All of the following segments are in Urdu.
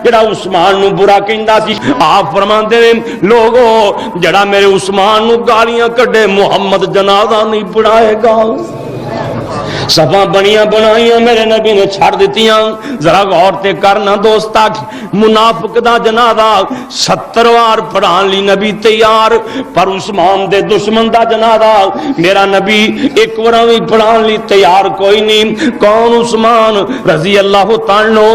جڑا عثمان نو برا کہندا سی، آپ فرماندے نے لوگو جڑا میرے عثمان نو گالیاں کڈے محمد جنازہ نہیں پڑھائے گا۔ صفاں بنیاں بنائیاں میرے نبی نے چھڑ دیتیاں۔ ذرا غور تے کرنا دوستا، منافق دا جنازہ 70 وار پڑھان لی نبی تیار، پر عثمان دے دشمن دا جنازہ میرا نبی ایک وار بھی پڑھان لی تیار کوئی نہیں۔ کون؟ عثمان رضی اللہ تعالی عنہ،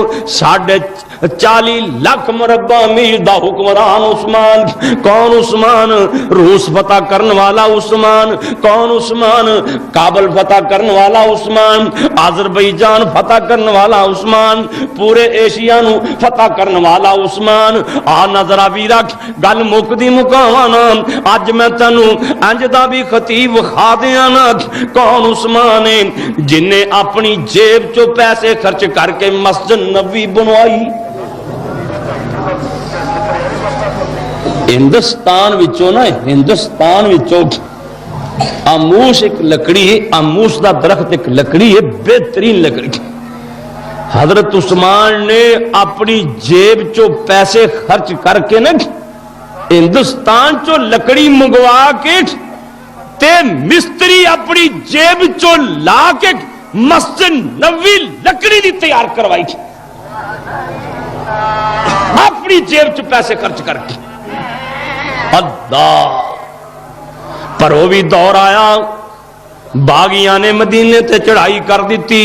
40 لاکھ مربع میل دا حکمران عثمان۔ کون عثمان؟ روس فتح کرن والا عثمان۔ کون عثمان؟ کابل فتح کرن والا عثمان، آذربائیجان فتح کرن والا عثمان، پورے ایشیا نو فتح کرن والا عثمان۔ آ نظر آوی رکھ گل مکدی مکاوانا، اج میں تینوں انج دا بھی خطیب کھا دیاں نا۔ کون عثمان ہے جن نے اپنی جیب چو پیسے خرچ کر کے مسجد نبوی بنوائی؟ ہندوستان وچوں نا، ہندوستان وچوں آموش ایک لکڑی ہے، آموش دا درخت ایک لکڑی ہے، بہترین لکڑی۔ حضرت عثمان نے اپنی جیب چو پیسے خرچ کر کے نا ہندوستان چو لکڑی منگوا کے تے مستری اپنی جیب چو لا کے مسجد نبوی لکڑی دی تیار کروائی، اپنی جیب چو پیسے خرچ کر کے۔ اللہ! پر وہ بھی دور آیا، باغیاں نے مدینے تے چڑھائی کر دیتی،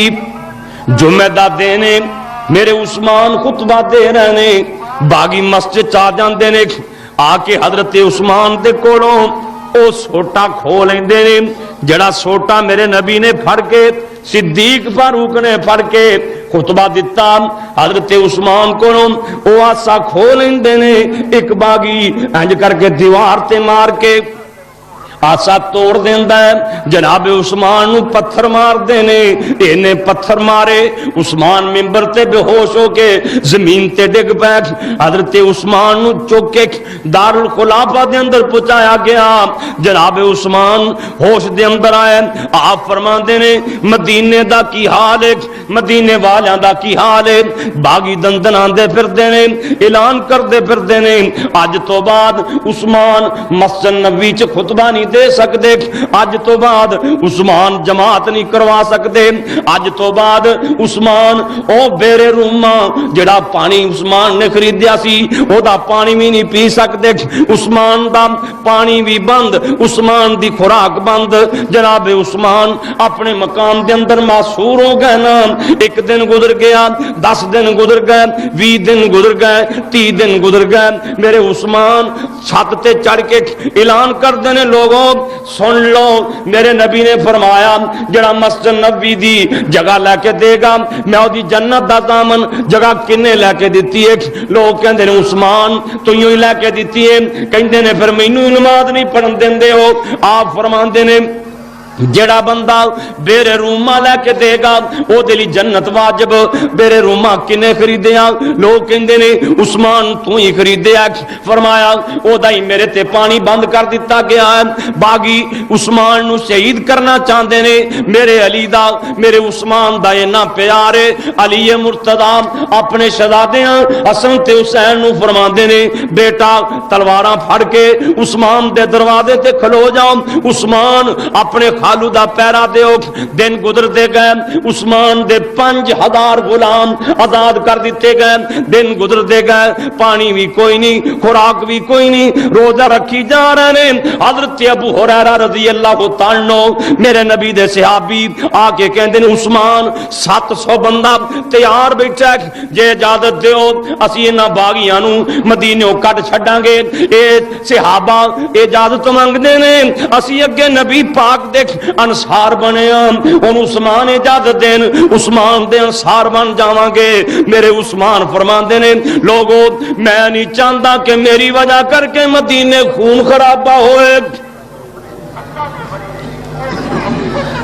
جمعہ دا دینے میرے عثمان خطبہ دے رہنے، باغی مسجد چاہ جاندے نے، آ کے حضرت عثمان دے کولوں او سوٹا کھول لیندے نے، جڑا سوٹا میرے نبی نے پھڑ کے، صدیق فاروق نے پھڑ کے خطبہ دیتا، حضرت عثمان کو او آسا کھول لیندے نے، ایک باغی انج کر کے دیوار تے مار کے آسا توڑ دیندا ہے، جناب عثمان نو پتھر مار دینے، اینے پتھر مارے، عثمان منبر تے بے ہوش ہو کے زمین تے ڈگ بیٹھ، حضرت عثمان نو چوک کے دارالخلافہ دے اندر پہنچایا گیا۔ جناب عثمان ہوش دے اندر آئے، آپ فرماندے نے مدینے دا کی حال ہے، مدینے والیاں دا کی حال ہے، باغی دندنان دے پھر دینے، اعلان کر دے پھر دینے، اج تو بعد عثمان مسجد نبوی چ خطبہ نہیں دے سکتے، اج تو بعد عثمان جماعت نہیں کروا سکتے، اج تو بعد عثمان او بیرے روما جڑا پانی عثمان نے خریدیا سی او دا پانی بھی نہیں پی سکتے، عثمان دا پانی بھی بند، عثمان دی خوراک بند۔ جناب عثمان اپنے مقام دے اندر معصور ہو گئے نا، ایک دن گزر گیا، 10 دن گزر گئے، 20 دن گزر گئے، 30 دن گزر گئے، میرے عثمان چھت تے چڑھ کے اعلان کر دینے، لوگوں سن لو، میرے نبی نے فرمایا جڑا مسجد نبوی دی جگہ لے کے دے گا میں او دی جنت دا دامن جگہ کنے لے کے دیتی ہے؟ لوگ کہندے نے عثمان تو یوں ہی لے کے دیتی ہے، کہندے نے پھر مینوں نماز نہیں پڑھن دیندے ہو۔ آپ فرماندے نے جڑا بندہ بیرے روما لے کے دے گا او دلی جنت واجب، بیرے روما کنے خریدیا؟ لوگ کہندے نے عثمان تو ہی خریدیا۔ فرمایا او دائی میرے تے پانی بند کر دیتا گیا ہے، باغی عثمان نو شہید کرنا چاہندے نے، میرے علی دا میرے عثمان دا اینا پیار ہے، علی مرتضی اپنے شہزادیاں حسن تے حسین نو فرماندے نے بیٹا تلواراں پھڑ کے عثمان دے دروازے تے کھلو جاؤ، عثمان اپنے خالو دا پیرا دیو۔ دن گزر دے گئے، عثمان دے 5000 غلام آزاد کر دیتے گئے، دن گزر دے گئے، پانی بھی کوئی نہیں، خوراک بھی کوئی نہیں، روزہ رکھی جا رہے ہیں۔ حضرت ابو ہریرہ رضی اللہ تعالی عنہ میرے نبی دے صحابی آ کے کہندے نے عثمان 700 بندہ تیار بیٹھا، جے اجازت دیو اسی انہاں باغیاں نو مدینوں کٹ چھڈاں گے۔ اے صحابہ اجازت منگدے نے، اسی اگے نبی پاک دے انصار بنے ان عثمان اجازت دین، عثمان دے انصار بن جاواں گے۔ میرے عثمان فرماندے نے لوگو میں نہیں چاہتا کہ میری وجہ کر کے مدینے خون خرابہ ہوئے،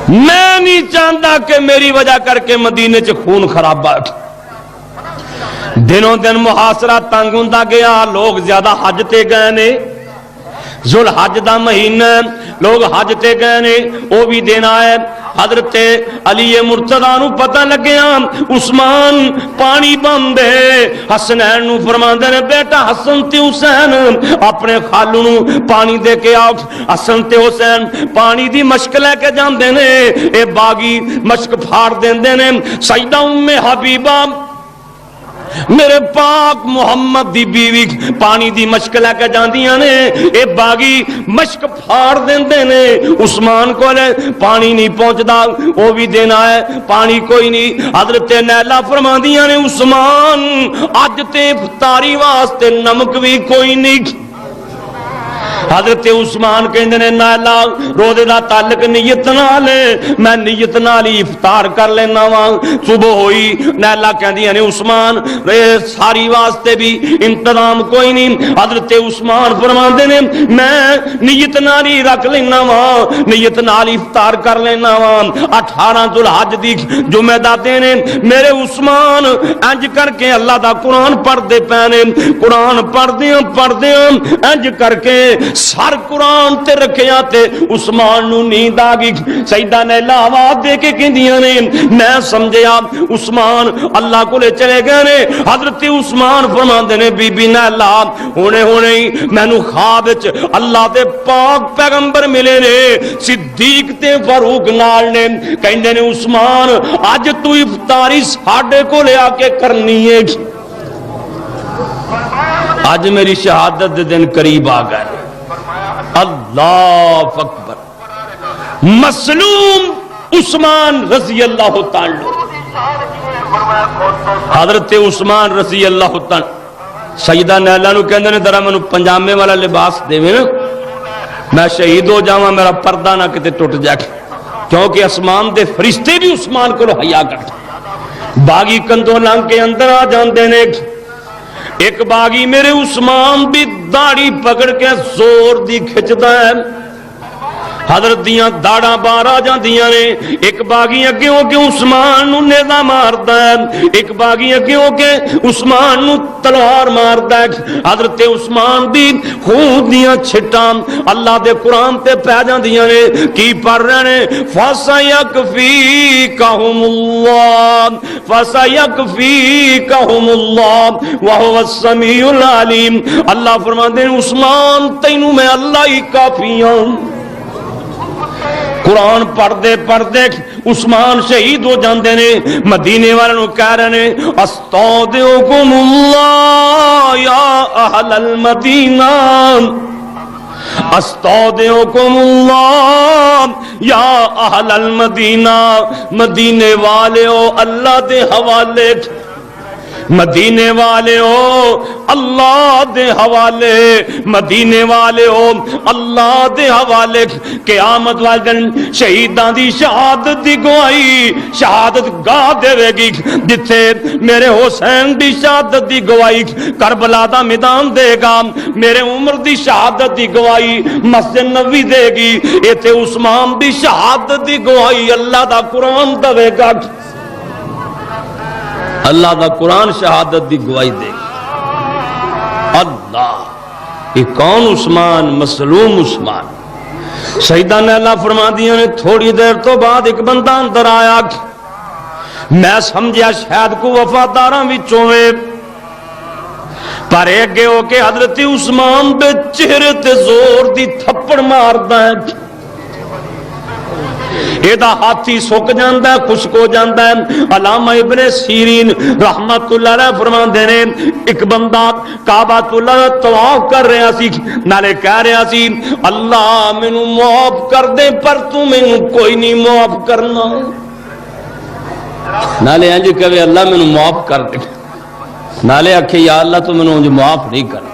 میں نہیں چاہتا کہ میری وجہ کر کے مدینے چ خون خرابہ۔ دنوں دن محاصرہ تنگ ہوندا گیا، لوگ زیادہ حج تے گئے نے، ذوالحج دا مہینہ لوگ حج تے گئے نے، وہ بھی دن آئے، حضرت علی مرتضی نو پتہ لگیا عثمان پانی بندے حسنین نو فرماندے نے بیٹا حسن تے حسین اپنے خالو نو پانی دے کے آؤ. حسن تے حسین پانی دی مشک لے کے جاندے نے اے باغی مشک پھاڑ دیندے نے. سیدہ ام حبیبہ میرے پاک محمد دی بیوی پانی دی مشک لے کے جاندیاں نے اے باغی مشک پھاڑ دیندے نے. عثمان کو لے پانی نہیں پہنچدا وہ بھی دینا ہے پانی کوئی نہیں. حضرت نیلا فرماندیاں نے عثمان اج تے افطاری واسطے نمک بھی کوئی نہیں. حضرت عثمان کہندے نے نیلا روزے دا تعلق نیت نال میں نیت نال ہی افطار کر لینا وا. صبح ہوئی نیلا کہندیاں نے عثمان ساری واسطے بھی انتظام کوئی نہیں. حضرت عثمان فرماندے نے میں نیت نال ہی رکھ لینا وا نیت نال افطار کر لینا وا. 18 ذوالحج دی جمعہ دا دن میرے عثمان انج کر کے اللہ دا قرآن پڑھدے پے نے. قرآن پڑھدے انج کر کے سر قرآن تے رکھیا تے عثمان نو نیند آ گئی. سیدہ نیلا آواز دے کے کہندیاں نے میں سمجھیا عثمان اللہ کو لے چلے گئے نے. حضرت عثمان فرماندے نے بی بی نیلا ہونے ہی مینوں خواب وچ اللہ دے پاک پیغمبر ملے نے صدیق تے فاروق نال نے. کہندے نے عثمان اج تو افطاری ساڈے کو لے آ کے کرنی ہے. اج میری شہادت دے دن قریب آ گئے. اللہ اکبر. مسلوم عثمان رضی اللہ تعالی حضرت عثمان رضی اللہ تعالی سیدہ نیلا نو کہندے نے ذرا مینوں پنجامے والا لباس دیویں نا میں شہید ہو جاواں میرا پردہ نہ کتے ٹوٹ جائے. کیونکہ آسمان دے فرشتے بھی عثمان کو حیا کرتے. باغی کندوں لنگ کے اندر آ جاندے نے. ایک باغی میرے عثمان دی داڑھی پکڑ کے زور دی کھچدا ہے. حضرت دیاں داڑاں باہر آ جاندیاں نے. ایک باغی اگے ہو کے عثمان نو نیزہ ماردا ہے. ایک باغی اگے ہو کے عثمان نو تلوار ماردا ہے. حضرت عثمان دی خون دیاں چھٹاں اللہ دے قرآن تے پہ جاندیاں نے. کی پڑھ رہے نے فَسَيَكْفِيكَهُمُ اللَّهُ فَسَيَكْفِيكَهُمُ اللَّهُ وَهُوَ السَّمِيعُ الْعَلِيمُ. اللہ فرماندے ہیں عثمان تینوں میں اللہ ہی کافی ہوں. قرآن پڑھدے عثمان شہید ہو جاندے نے. مدینے والوں کہہ رہے نے استودعکم اللہ یا اہل المدینہ استودعکم اللہ یا اہل المدینہ. مدینے والے ہو اللہ دے حوالے مدینے والے ہو اللہ دے حوالے مدینے والے ہو اللہ دے حوالے. قیامت والے دن شہیداں دی شہادت دی گواہی شہادت گاہ دے گی جتھے میرے حسین دی شہادت دی گواہی کربلا دا میدان دے گا. میرے عمر دی شہادت دی گواہی مسجد نبوی دے گی. ایتھے عثمان دی شہادت دی گواہی اللہ دا قرآن دے گا. اللہ دا قرآن شہادت دی گواہی دے. اللہ یہ کون عثمان؟ مسلوم عثمان. سیدہ نیلا فرما دیا نے تھوڑی دیر تو بعد ایک بندہ اندر آیا. میں سمجھیا شاید کو وفاداراں وچوں ہوئے پر اگے ہو کے حضرت عثمان دے چہرے تے زور دی تھپڑ ماردا ہے. ایدہ ہاتھی سک جاندہ ہے خشک ہو جاندہ ہے. علامہ ابن سیرین رحمت اللہ علیہ فرمان دینے ایک بندہ کعبۃ اللہ طواف کر رہا سی نالے کہہ رہا سی اللہ مینوں معاف کر دے پر تو مینوں کوئی نہیں معاف کرنا. نالے انج کہے اللہ مینوں معاف کر دے نالے آکھے یا اللہ تو مینوں معاف نہیں کرنا.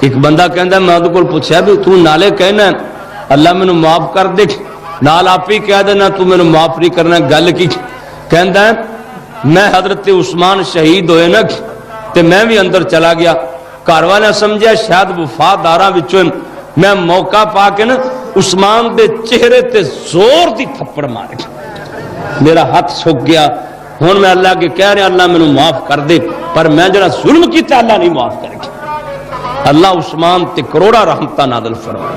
ایک بندہ کہندا میں تو کول پوچھیا بھی تو نالے کہنا اللہ مینوں معاف کر دے نال آپ ہی کہہ دینا تو میرے معاف نہیں کرنا. گل کی کہندا ہے میں حضرت عثمان شہید ہوئے نا تے میں بھی اندر چلا گیا. گھر والے سمجھیا شاید وفاداراں وچوں میں موقع پا کے نا عثمان دے چہرے تے زور دی تھپڑ مارے. میرا ہاتھ سک گیا. ہن میں اللہ کے کہہ رہا اللہ مینوں معاف کر دے پر میں جڑا ظلم کیتا اللہ نہیں معاف کرے گا. اللہ عثمان تے کروڑا رحمتہ نازل فرمائے.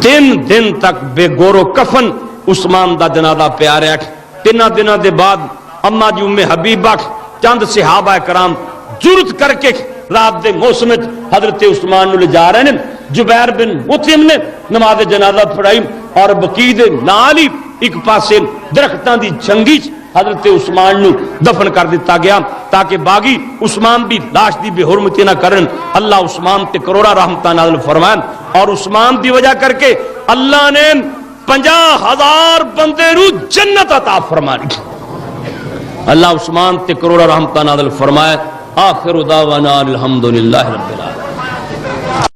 3 دن تک بے گور و کفن عثمان دا جنازہ پیا رہا۔ 3 دنوں دے بعد اما جی ام حبیبہ چند صحابہ کرام جرت کر کے رات دے موسم حضرت عثمان نو لے جا رہے ہیں۔ جبیر بن مطعم نے نماز جنازہ پڑھائی اور بقیع دے نال ہی ایک پاسے درختاں دی چھنگی حضرت عثمان نو دفن کر دیتا گیا تاکہ باغی عثمان بھی لاش دی بے حرمتی نہ کرن۔ اللہ عثمان تے کروڑا رحمتہ نازل فرمائیں، اور عثمان دی وجہ کر کے اللہ نے 50,000 بندے نو جنت عطا فرمائی۔ اللہ عثمان تے کروڑا رحمتہ نازل فرمائے۔ آخر دعوانا الحمدللہ رب العالمین۔